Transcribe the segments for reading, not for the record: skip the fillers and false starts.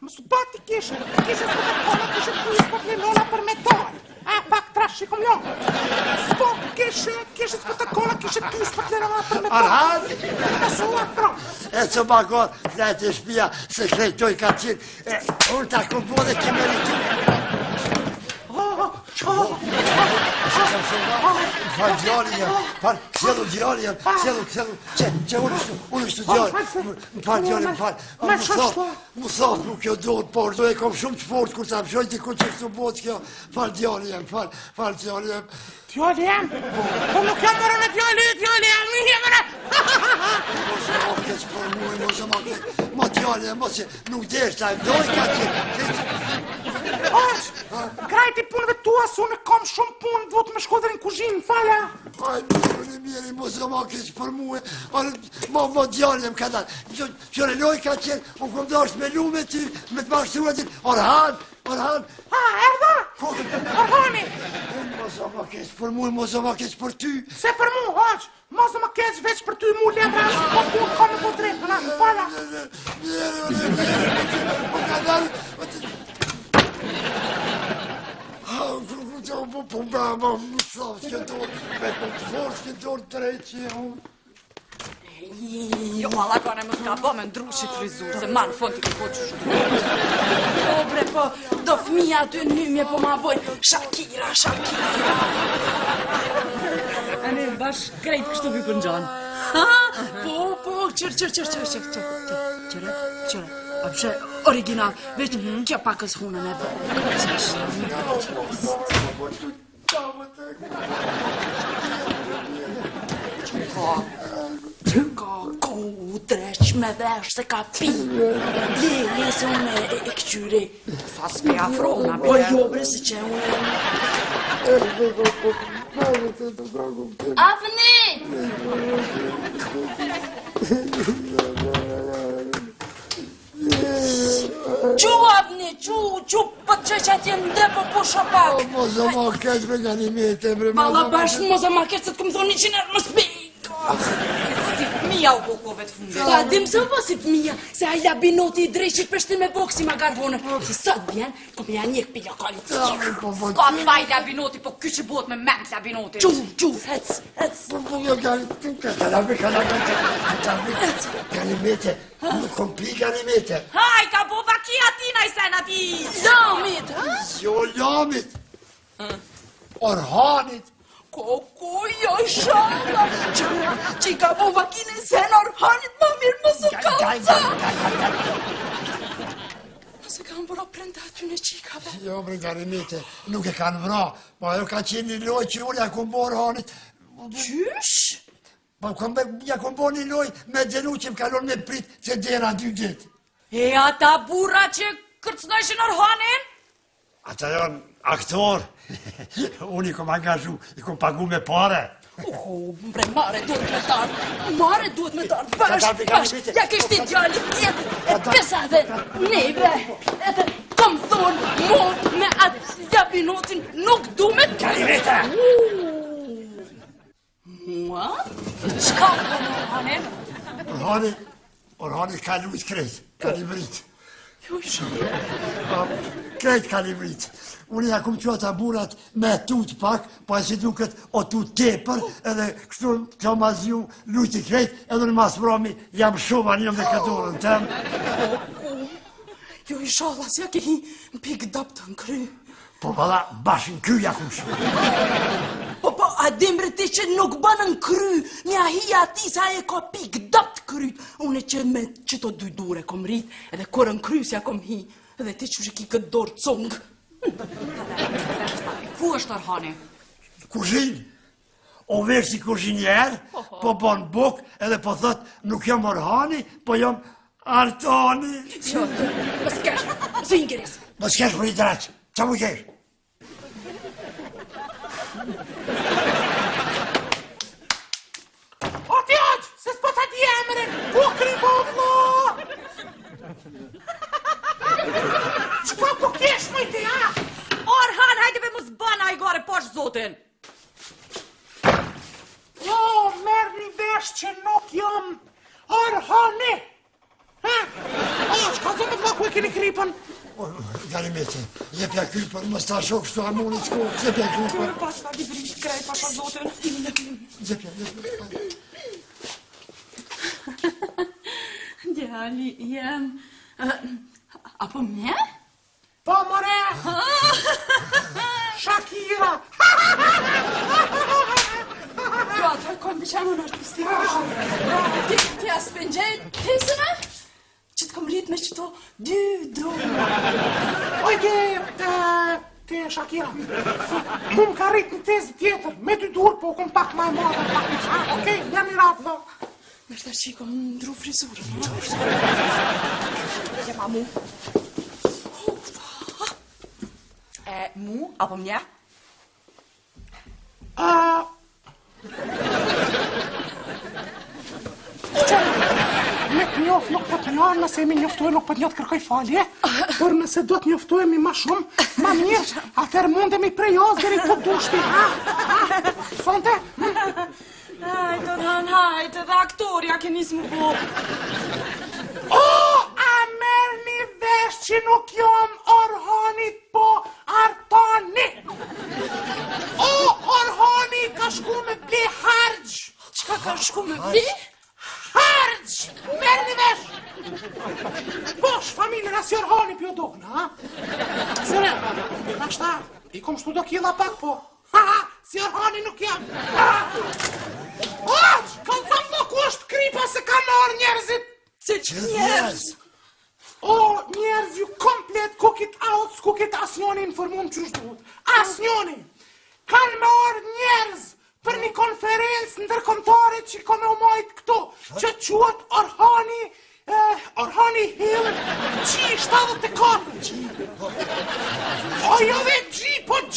Mësë bati kishe Coca-Cola, kishe kuis për Lola për me dorë. Pak trash shikom jo. Sto kishe Coca-Cola, kishe kuis për Lola për me dorë. Arhan? Mësë atro. E që ma god, flejt e shpia, se krejtoj ka qenë. Unë ta këmbone keme rritu. Falë djali jem, këselu djali jem, këselu, që unë ishtë djali, më falë djali, më falë. Më thotë nuk jo dohet, por do e kom shumë të fort, kur ta më shojnë t'i ku që kështu botë kjo, falë djali jem, falë djali jem. Djali jem? Po nuk jam mërë në djali jem, mi jemëre! Mos e ma keq për muaj, mos e ma keq, ma djali jem, mos e nuk deshta, e doj ka qenë. Krajti punëve tua, se unë kam shumë punë, do të me shkodër në kuzhinë, fala. Aj, mirë, mos e ma keq për muaj, ma djali jem ka dalë. Qëre loj ka qenë, unë kom dasht me lu me ty, me të mashtrua ty, Orhan. Erda? Orhani? Mos e ma keq për muaj, mos e ma keq për ty. Se për mu, hoq, mos e ma keq veç për ty mu lemra, po punë ka me po drejtë, fala. Po brava, më thafë, që dorë, me të forë, që dorë të rejtë që e unë. Jo, alla kone më s'ka bo me ndrushit frizur, se ma në fond t'i këpo që shtu. Po bre, po, do fëmija aty në hymje, po ma boj, Shakira. A ne bash krejt kështu vi për gjanë. Po, qërë. A pëshe original, veç kja pakës hunën e vë. Ka ku dreq me vesh se ka pi. Lije se unë e këqyri. Sa s'me afrona, po jo bre se që unë Avni! Qu, Avni, qu, për që që t'jem ndë po shopak. Mos e ma keq me nga një mete, bre. Malla bashkë, mos e ma keq se t'këm thonë 100 herë më s'pi. Si fëmija u kokove të fundit. Pa, dim se po si fëmija, se aja binoti I drejqit për shtim e boksi ma garbone. Si sot bjen, kom ja njek pila kalli të qikë. Ska t'fajlja binoti, po ky që bot me mentja binoti. Qu, hec. Po, kalimete, nuk kom pi kalimete. Haj, ka bo vakia tina I sen ati. Lamit, ha? Jo, lamit. Orhanit. Koko, jo shala, që I ka bo vakin e sen Orhanit ma mirë më së kalca. Se kanë vëra prenda aty në qikave. Jo, bre, kalimete, nuk e kanë vëra, po ajo ka qenë një loj që unë ja kom bo Orhanit. Qysh? Po ja kom bo një loj me denu që më kalon me prit se dera 2 ditë. E ata burra që kërcnojshin Orhanin? Ata janë aktor. Unë I kom angazhu, I kom pagu me pare. Bre, mare duhet me tarë, bash, ja kështi djalli tjetë, e pesa dhe neve, edhe kom thonë, mo me atë jabinotin nuk du me të Kalimete! Mua? Qa po Orhanin? Orhani ka lujt krejt, kalibrit. Jo shumë. Krejt kalibrit. Unë ja kom që ata burat me tut pak, po e si duket o tut tepër, edhe kështu që ma zju lujt I krejt, edhe në mas vromi jam shumë anjëm dhe këtorën tem. Jo I shala, si ja ke hi në pik dëpë të në kry. Po bala, bashkë në kry ja kom shumë. Po, a dimri ti që nuk bënë në kry, një hi ati sa e ka pik dëpë të kryt. Unë që me qëto 2 dure kom rrit, edhe kërë në kry si ja kom hi, edhe ti që ki këtë dorë cungë. Ku është Orhani? Kuzhin. O vesh si kuzhinjer, po bon buk, edhe po thot nuk jam Orhani, po jam Artoni. Qo, më s'kesh, më s'ingeris. Më s'kesh për I draqë, qa mu kesh? O t'jaq, se s'po t'a di emrin, bukri bovlo! Qka po kesh më I ti, ha? Orhan, hajde be mu s'bana I gore posh zotin. Jo, merë një vesh që nuk jam Orhani. Shka zonë me të ku e keni kripën? Gari mete, jepja krypën, më sta shok shtu harmonit s'ko, jepja krypën. Pas ka librit krejt, pasha zotin. Jepja. Djali jem... Apo me? Po, more! Shakira! Jo, të kom bëqamu në artistikë. Ti aspen gjejt tesëna? Që të kom rrit me qëto dy dronë. Oj, te Shakira. Unë ka rrit në tezë tjetër, me dy dur, po kom pak ma e modë. Okej, jam i ratë, dhe. Me shta qiko, më ndru frizurën. Jem a mu. Mu, apo mja? Me të njof nuk po të njohë, nëse mi njoftuaj nuk po të njohë të kërkoj falje, por nëse do të njoftuemi ma shumë, ma mirë, atër mundemi prej ozë deri të dushti, Sonte? Hajtë, hajtë, dhe aktoria keni s'mu po. O, a merë një vesh që nuk jom Orhani po Artani. O, Orhani ka shku me ble hargj. Qka ka shku me ble? Hargj! Merë një vesh! Bosh, familjen as i Orhani pjo dogna, ha? Sere, nashta, i kom shtu do kila pak, po. Si Orhani nuk jam. Oq, kanë thëmë do ku është kripa se ka marrë njerëzit. Se që njerëz? O, njerëz ju komplet cook it out, cook it asnjoni informum që është duhet. Asnjoni. Kanë marrë njerëz për një konferencë ndërkombëtare që ka me umajt këtu, që quhet Orhani Hill G74. O, jo dhe G, po G,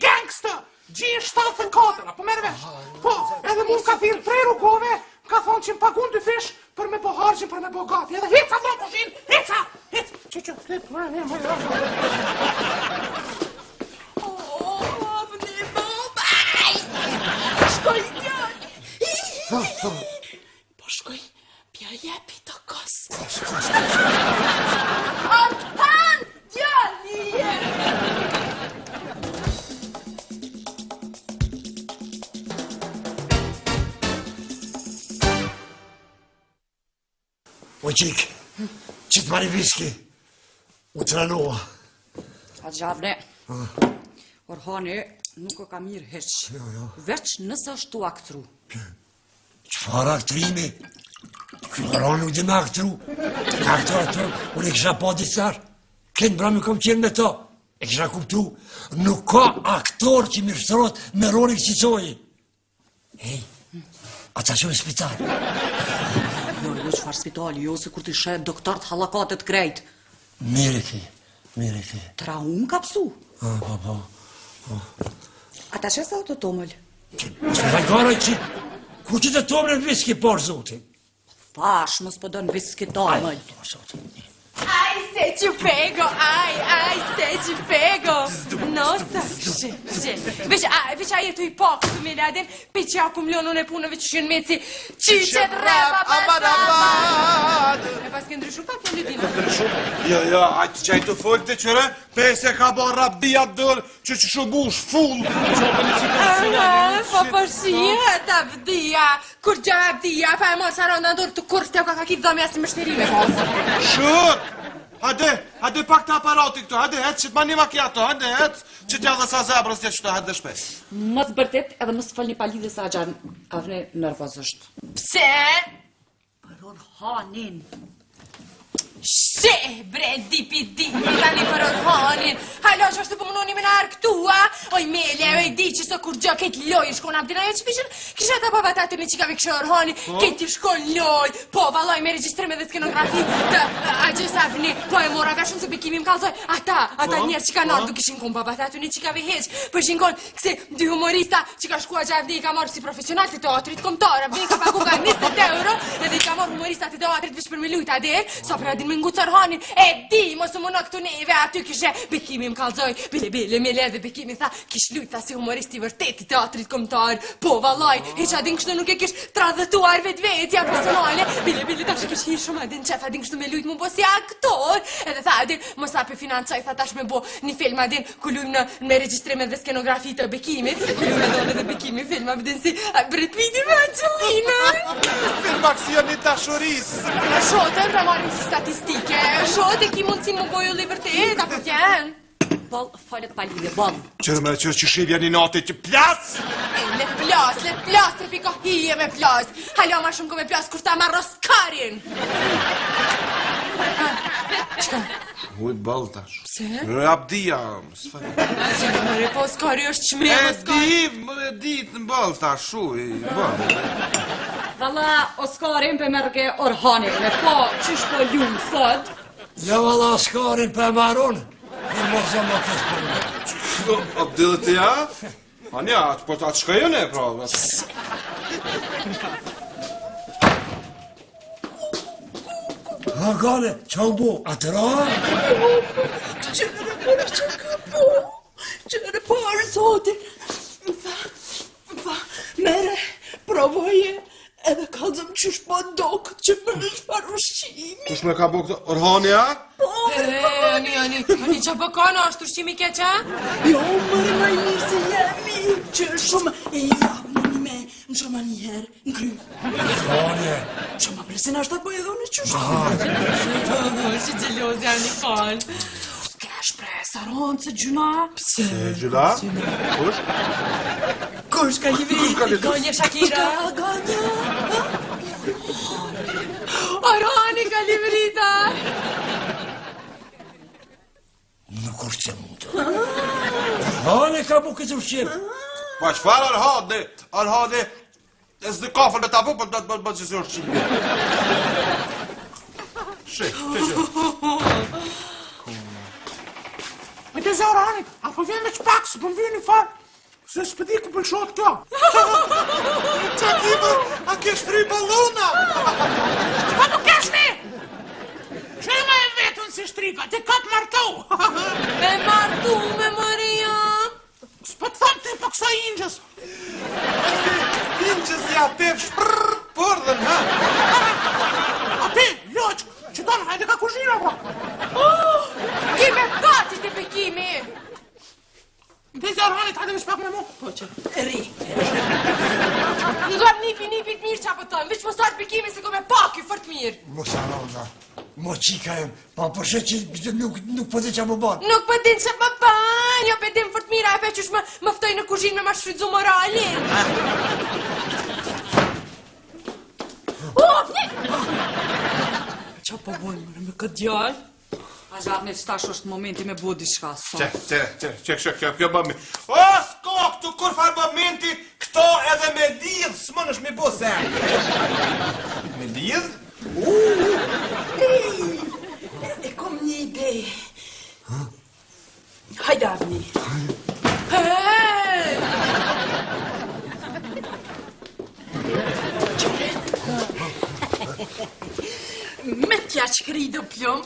gangster. G74, apo merë vesh. Po, edhe mu ka thirë prej rrugove, ka thonë që më pagun dy fish për me po hargjën, për me po gati. Edhe hica do pushin, hica, që, Avni babaj! Shkoj djali! Po shkoj, pja jepi të kos. Artan djali jem! O qik, që të marri viski, u të ranova. A gjavne, Orhani nuk o ka mirë heq, veç nëse është tu aktru. Qëfar aktrimi? Orhani nuk di me aktru. Aktru, unë e kisha pa disar. Kënë brami kom qenë me to. E kisha kuptu. Nuk ka aktor që mirështërot me roli kësicoji. Hej, ata që në spital. Jo, qëfar spitali, jo se kur t'i shet doktor të halakatet krejt. Mire ki. Traum ka pësu. Po. Ata që sa të tomëll? Që vajgaraj që, ku që të tomëll në viski parë, zotin? Fash, mos po do në viski tomëll. Ai, se ci pego, ai, se ci pego. Nossa, veç aje tu i pak të me ledin, pe që akumlionun e punëve që shënë meci, qyshet reba Abad. E pas ke ndryshu pak e lëdina. Jo, ajtë që ajtë të folë të qëre, pe se ka bo rabia dërë, që shubush full. Po përshia të vdia, kur gjë vdia, pa e mos aron në dorë të kur s'te ka kitë dhëmja si mështerime. Shut! Hade pak të aparati këtu, hade që të mani macchiato, hade që t'ja dhe sa zebrës të qëto, hade shpes. Mos bërtet edhe mos fal një palidhe sa gjanë, avne nervozësht. Pse? Për Orhanin. She, bre, dipi, tani për Orhanin. Hajlo, që është të pëmunoni me në arktua. Oj, Melja, oj, di që so kur gjë këtë loj, shkon abdina jo që pishën, kisha ta babatatër në qikave kështë Orhani, këtë shkon loj, po, valoj, me registrime dhe skenografi, të, a gjësavni, po e mora ka shumë se bekimi më kalzoj, ata njerë që ka nërë, du kishin kon babatatër në qikave heq, po ishin kon, këse dy humorista që ka shkua gjavdi i ka marrë si profesional të teatrit komtar, abdin ka pagu ka 20 euro, edhe i ka marrë humorista të teatrit vish për me lujta dhe, so për adin me ngucë Orhanin, e di, mos më në këtu neve, aty kishe Bekimi më kalzoj, bile, me ledhe Bekimi tha, kish lujt, tha si humorist i vërtet i teatrit kombëtar, po vallaj, heq adin kështu nuk e kish tradhëtuar vetja personale, bile, tash kish hi shumë adin qef, adin kështu me lujt mu bo si aktor, edhe tha adin, mos api financaj, tha tash me bo një film adin, ku lujm me regjistrime dhe skenografi të Bekimit, ku lujm edhe dhe Bekimi film adin si Brad Pitti me Angelina. Filma kësi janë një dashuris. Shotën, pra marim si statistike, shotë e ki mundësi më boju libertet, apo tjenë? Ball, falet palidhe, ball. Qërë që shivja një natë që plas? Le plas, të piko hije me plas. Halo ma shumë ko me plas, kur ta marrë Oskarin. Uj, baltash. Pse? Rabdia, s'faj. Si në mëre, po Oskari është qme, Oskari. E di të në baltash, uj, Valla, Oskarin për mërge Orhanin, me po, qysh po ljumë sot? Ja valla Oskarin për maron. Në mos jam më kësë për më. Abdilët e ja? Anja, po të atë shkajone, pra. Ha, gale, që u bu, atëra? Qëre parë, zotin. Va, mere, provoje, edhe kalzëm qysh po ndokë që më është parë ushqimi. Kush me ka bo këtë Orhania? Ani, që bëkona është ushqimi keqa? Jo, mërë maj mirë se jemi, që shumë e javë me në shumë njëherë në kry. Gale. Shumë presin është të bëjë dhune qysh. Si gjelozi janë një kanë. S'ke shpresa, ronë se gjuna. Pse? Gjyla? Kush? Kush ka livri? Gonje Shakira. Gonja. Orhani ka livrita. Nuk është që mundë. Hane ka bu këtë ushqim. Pa qëfar Arhane, e s'di kafën me ta bu, për të bëtë që si është qimë. Me të Orhanit, apo vjen me qpak, së pëm vjen një farë. Se s'pëdi ku pëlshot kjo. Qa kibër, a kesh fri balona? Pa nuk kesh ne! Që e ma e vetën si shtrika, te kapë martu. Me martu me Maria. S'po të thamë ty për kësa ingjës. Ingjës ja tef shprrr, përdhen, ha? A ti, loq, që tonë, hajde ka kuzhina, bro. Kime pati të Bekimi. Dhe zi Orhanit, hajde me shpak me mu. Po që, ri. Nga nipi të mirë që apë tonë, veç më sajtë Bekimi se ko me paki fort mirë. Mos arona. Mo qika jem, pa përshet që nuk pëtë që më banë. Nuk përdin që më banë, jo përdin fort mirë, a pe qësh më ftoj në kuzhinë me ma shfridzu moralin. Qa po bojnë mërë me këtë djallë? A zharni që tash është momenti me bodi shka sot. Kjo bëmi. O, s'ko këtu kur farë momenti, këto edhe me lidhë, s'mon është me bo se. Me lidhë? E kom një ide. Hajde, Avni. Me tja që kri do plum.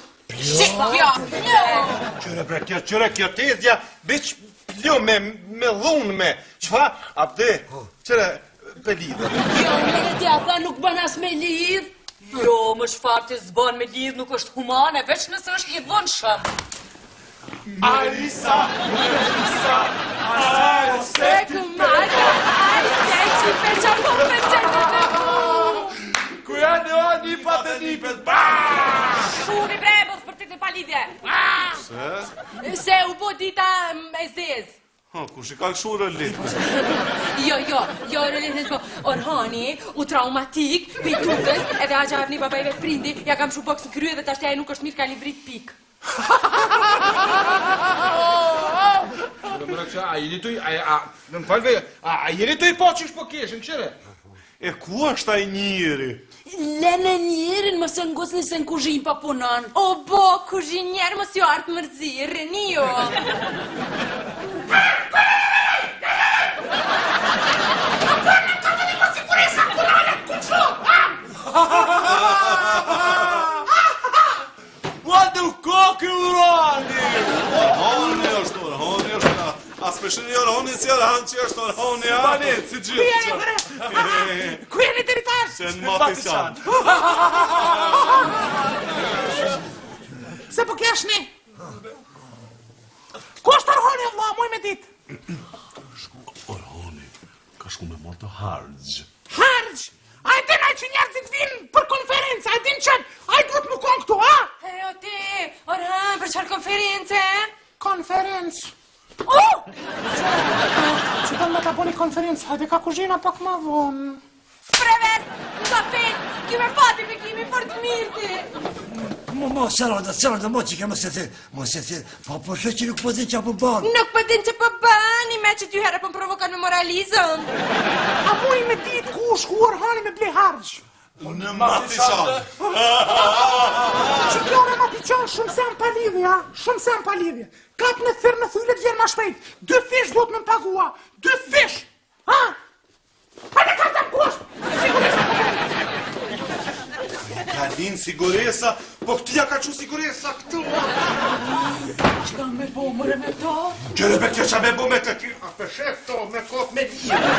Qëre kjo tezja, biq pljo me dhunë me. Qfa? Abde, qëre pe lidhë. Jo, me tja tha nuk bën as me lidh. Jo, më shfarë të zbën me lidh nuk është humane, veç nësë është i dhënë shumë. Arisa, E kumara, e që peqa po me qenë me ku janë o një patë njipet, Shuri brebos për të të palidhje. Se u po dita e zezë. Ku shi ka këshurë lidhë? Jo, rëllethet po. Orhani, u traumatik, pejtutës, edhe agja avni babajve prindi, ja kam shu boks në krye dhe tashtja e nuk është mirë ka livrit pik. A jeni tu, në më falve, a jeni tu i po që po keshën, qëre? E ku është a i njëri? Lene njerin më së ngusni se në kuzhin pa punon. O bo, kuzhinjer më s'jo artë mërzirë, jo. Ua, du ko! ky Orhani! Orhani është. As me shëni Orhani si Orhan që është Orhani, a? Balet, si gjithë. Ku jeni deri tash? Se në Matisan. Se po keshni? Ku është Orhani, vlla, muj me dit? Orhani, ka shku me marrë të hargj. Hargj? A e din që njerëzit vinë për konferencë, a e din që a i duhet më konë këtu, a? Hej, o ti, Orhan, për çfarë konferencë? Konferencë. Që do me ta boni konferencë, hajde ka kuzhina pak ma vonë. Prevet, në fet, kime pati me kimi për të mirë ti. Saranda, mo që ke më se thirë, po shë që nuk po din që po banë. Nuk për din që për bani, me që ty herë për më provokan me moralizëm. A muj me dit ku shku Orhani me ble hargjë. Në Matisan. Që kjo në Matisan shumë se më palidhje, a? Shumë se më palidhje. Kap në thyrë në thyllet vjen ma shpejt. 2 fish do të më pagua. 2 fish. Ha? Hajde ka të më kusht. Ka linë siguresa, po këtia ka që siguresa këtu. Që ka me bo mëre me to? Gjere be kjo që me bo me të kjo, a për shef to, me kot me lirë.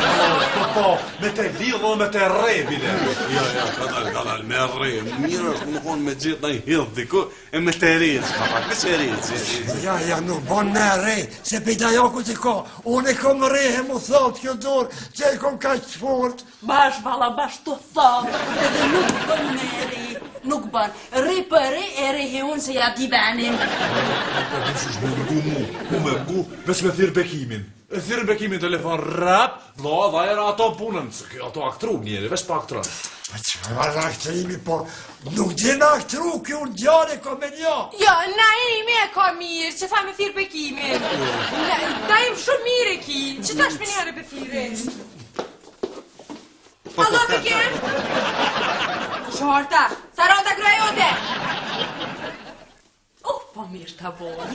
Po, me të lirë dhe me të re, bile. Ja, kadal, me re, mirë është më konë me gjithë në i hildë diku, e me të re, që ka pak, me që re, Ja, nuk bon me re, se pejta jako të ka, unë e kom re, e mu thot kjo dorë, që e kom ka që fort. Bash, vala, bash të thot, edhe nuk bën me re, nuk bën. Re për re, e re he unë se ja di venin. Mu me ngu, veç me thirë bekimin. E thirë bekimin telefon rap, vla, dhajera ato punën, se kjo ato aktru njeri, veç pa aktru. Pa që farë aktrimi, po nuk din aktru kjo në djane komedja. Jo, na imi e ka mirë, që tha me thirë bekimin. Na im shumë mirë e ki, që ta shme njëre për thire. Allo, bekim? Shorta, Saranda Grajote. Po mirë të borë.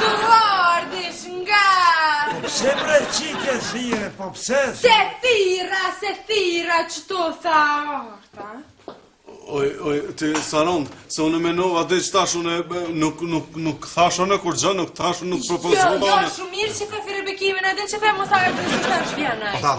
Tu ardish nga... Pse bre qike thire, po pse? Se thira, që tu tha orta. Oj, ti Sarand, se unë menova dhe që tash unë nuk thash unë kur gjë, nuk thash unë nuk propozova unë. Jo, shumë mirë që ka thire bekimin, edhe që the mos arë për që të shvjenaj. Tha,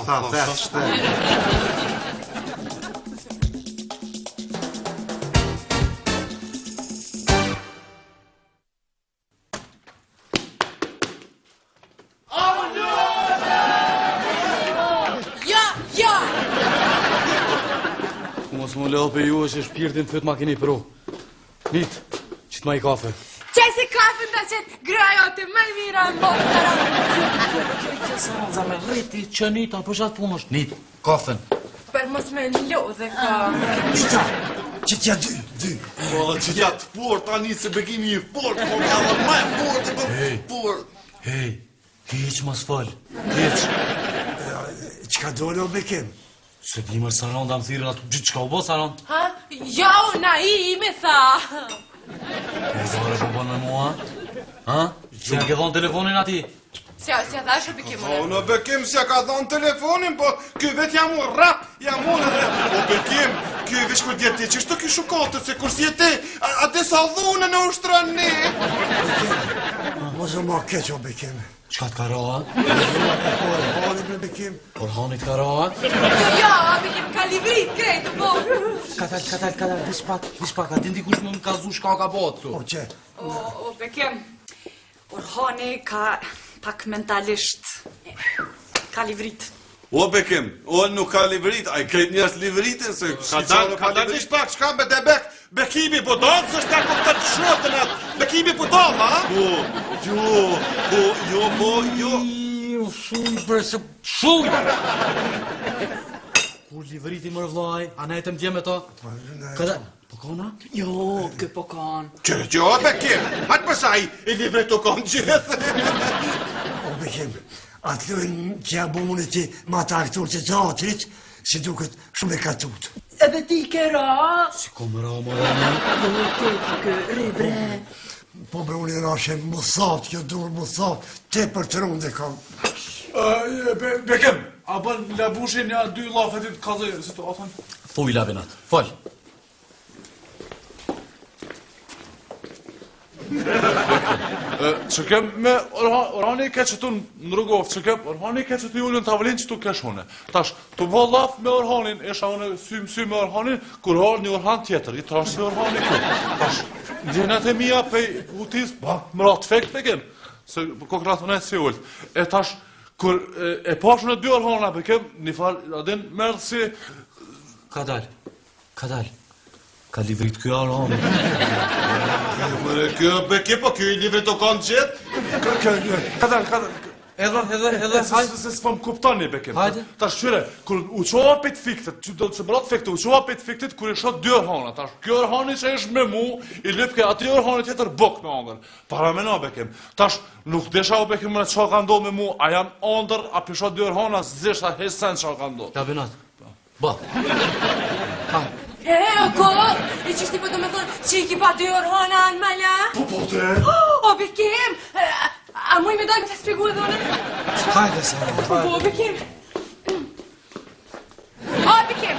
Mos më leo për ju është e shpirtin të ma keni pro. Nit, qëtë ma i kafe. Qaj si kafe nda qëtë grajote, më mira në bërë të rëmë. Za me rriti që nit, apo shatë punë është. Nit, kafen. Për mos me lodhe ka. Nita, që t'ja dy. Po dhe që t'ja të fort, tani se begimi i fort, po nga dhe ma e fort, e për fort. Hej, hiq mas fal, hiq. Qka dole o bekim? Se di mërë Saranda më thirën atë gjithë qka u bo Sarand? Ha? Jo, na i me tha. E zore po bënë me mua? Ha? Se nga ke dhonë telefonin ati? Si a thash o bekim Po, në bekim se ka dhonë telefonin, po ky vet jam u rap, jam u edhe. O bekim, ky veç kur djeti, që shto ky shukatët, se kur si e ti, a te sa dhune në ushtrani. Mos o ma keq o bekim. Qka t'ka roha? Orhani me bekim. Orhani t'ka roha? Jo, bekim ka livrit krejtë, po. Katal, dish pak, a din dikush më kazu shka ka botë, O që? O bekim, Orhani ka pak mentalisht. Ka livrit. O bekim, o nuk ka livrit, a i krejt njës livritin, se... Ka dalë nish pak, shka me debek, bekimi po dalë, se shka ku të të shotën atë, bekimi po dalë, ha? Jo. Shumë për se... Shumë! Kur livriti mërë vlaj, a ne e të mdje me ta? Kada... Po kona? Jo, kë po kanë. Që, bekim, hajtë pësaj, i livrit të konë gjithë. O bekim, atë lojnë që ja bunë ti ma të aktor të teatrit, si duket shumë e katut. Edhe ti ke ra? Si kom ra, mërë, Jo, ti ke re bre. Po bre unë i rashe më thot, kjo dur më thot, te për të runde kam. Bekim, a bën labushin ja 2 lafetit kazë, si të atën? Thuj labinat, fol. Që kem me Orhani ke që tu në rrugov, që kem Orhani ke që tu jullën të avalin që tu kesh une. Tash, tu bo laf me Orhanin, isha une sy me Orhanin, kur hor një Orhan tjetër, i trash si Orhani ku. Tash, gjenet e mija pej utis, më rat fekt me kem, se kokratënet si ullë. E tash, kur e pashën e dy Orhana pe kem, një farë, adin merdë si... Ka dal. Ka livrit kjo Orhani. Mëre, kjo beke, po kjo i livrit o kanë gjithë? Kadal. Edhe, se s'pëm kuptoni bekim. Hajde. Tash qyre, kur u qoha pejt fiktet, që do të se mërat fikte, u qoha pejt fiktet, kur i shot dy Orhana. Tash, kjo Orhani që ish me mu, i lip ke ati Orhani tjetër bok me angër. Para me na bekim. Tash, nuk desha u bekim me qa ka ndohë me mu, a jam andër, a pishot dy Orhana, s'desha hesen qa ka ndohë. Ja binat. Ba. O që shti po do me thonë që i ki pa dy Orhana në mala? Po te? O, Bekim, a muj me dojnë me të spjegu edhe one? Hajde se. O, Bekim. O, Bekim.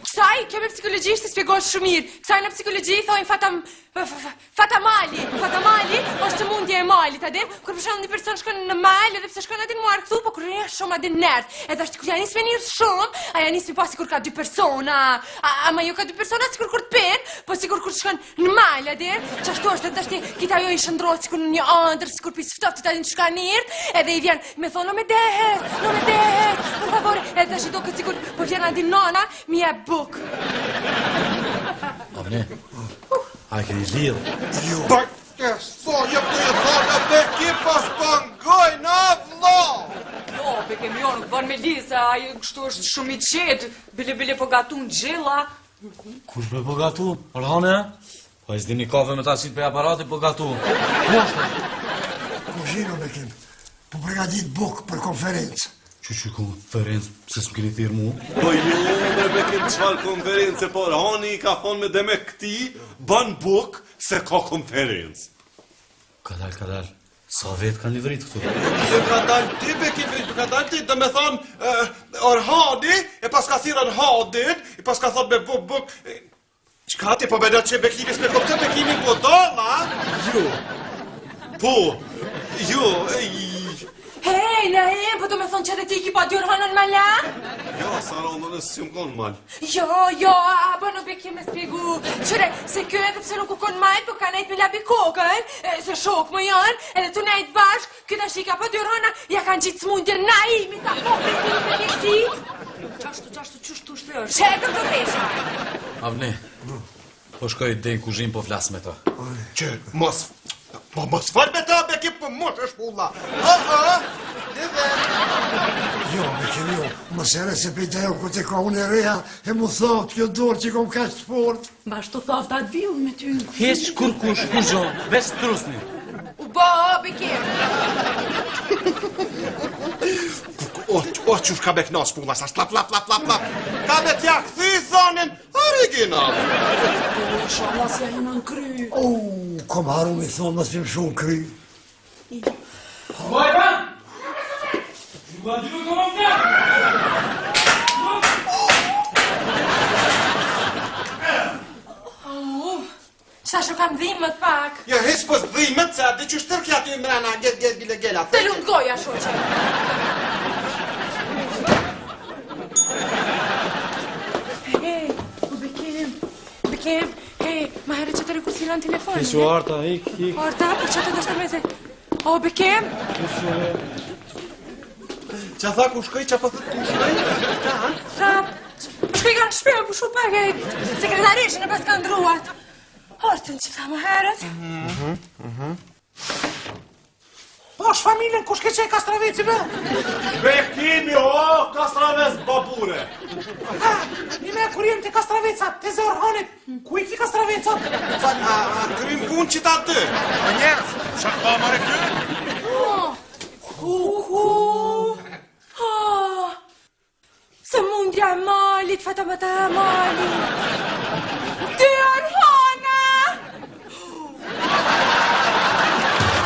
Kësaj, kjo me psikologi ishte spjegosh shumë mirë. Kësaj në psikologi thojnë fatamali. Fatamali është të mundje e malit, adin? Kur përshamë një person shkon në mal, edhe pse shkon adin mu arkëthu, po kur e shumë adin nert. Edhe ashtë kur janis me njërë shumë, a janis me pasi kur ka dy persona. Ama jo ka dy persona si kur të pen, po si kur shkon në mal, adin? Qashtu është, edhe ashtë kita jo i shëndrot si kur në një andër, si kur pis ftoftit adin që ka njërt, edhe i vjen me thonë, no me dehet, por favore, edhe ashtë i do këtë si kur po vjen adin nana, mi e buk. Avne. A e keni lidh? Bak, so, je ku e thonë beke pas pangoj në vlo! Jo, Bekim, jo, nuk ban me lidh, se ajo kështu është shumë i qetë, bile po gatu në gjella. Kush me po gatu? Orhane? Po e s'di një kafe me ta qitë për aparati po gatu. Kuzhino me kem, po pregatit buk për konferencë. Që konferencë, se s'm keni thirë mu? Po jo, me bekim qfar konferencë, po Orhani i ka thonë me dhe me këti, ban buk se ka konferencë. Kadal, sa vetë kanë livrit këtu? Je ka dalë ti, bekim, ka dalë ti, dhe me thonë Orhani, e pas ka thirë Orhanin, e pas ka thonë me buk, qka ti po me do që bekimis me kopte bekimin po dola? Jo, Hej, ne, po do me thonë që edhe ti ki pa dy Orhana në mala? Jo, Saronë, nësë si më konë mal. Jo, a bë në Bekim me spjegu. Qyre, se kjo edhe pse nuk u konë mal, po ka nejt me labi kokën, se shok më janë, edhe tu nejt bashk, këtë ashtë i ka pa dy Orhana, ja kanë gjitë s'mundir na imi, ta kokën të një përgjësit. Qashtu, qështu shtërë? Qekër të vesha. Avne, po shkoj dhe në kuzhin po flas me ta. që mos fal me ta, bekim, po mos është pulla. Jo, me kem jo, më sere se pejta jo këtë e ka unë e reja, e mu thot kjo dorë që kom ka sport. Ba shtu thof ta të viu me ty. Heq kur gjo, veç trusni. U bo, Bekim. O, që shka me knas pulla, sa slap. Ka me t'ja këthi zonin original. Shala se e në kry. Kom haru me thonë më s'pim shumë kry. Qa shu kam dhimët pak. Jo, hes pës dhimet, se adi që shtërkja ty mrena, gjet gela. Të lunë goja, shoqe. Hej, Bekim, hej, ma herë që të rekursilan telefonin. Kishu Arta, ik. Arta, po që të dështë me se... O, Bekim? Qa tha ku shkoj, qa po thët ku shkoj? Tha, shkoj ka në shpjë, bu shu pak e sekretarishën e pas ka ndruat. Artën që tha më herët. Po, është familjen kush ke qej Kastraveci be? Bekimi, o, Kastravec babure. Ime kur jem të Kastraveca, të zë Orhanit, ku i ki Kastraveca? A krym pun që ta dy? A njerës, shak pa mare kry? Se mundja e malit, fatamata e malit. Dy Orhanit!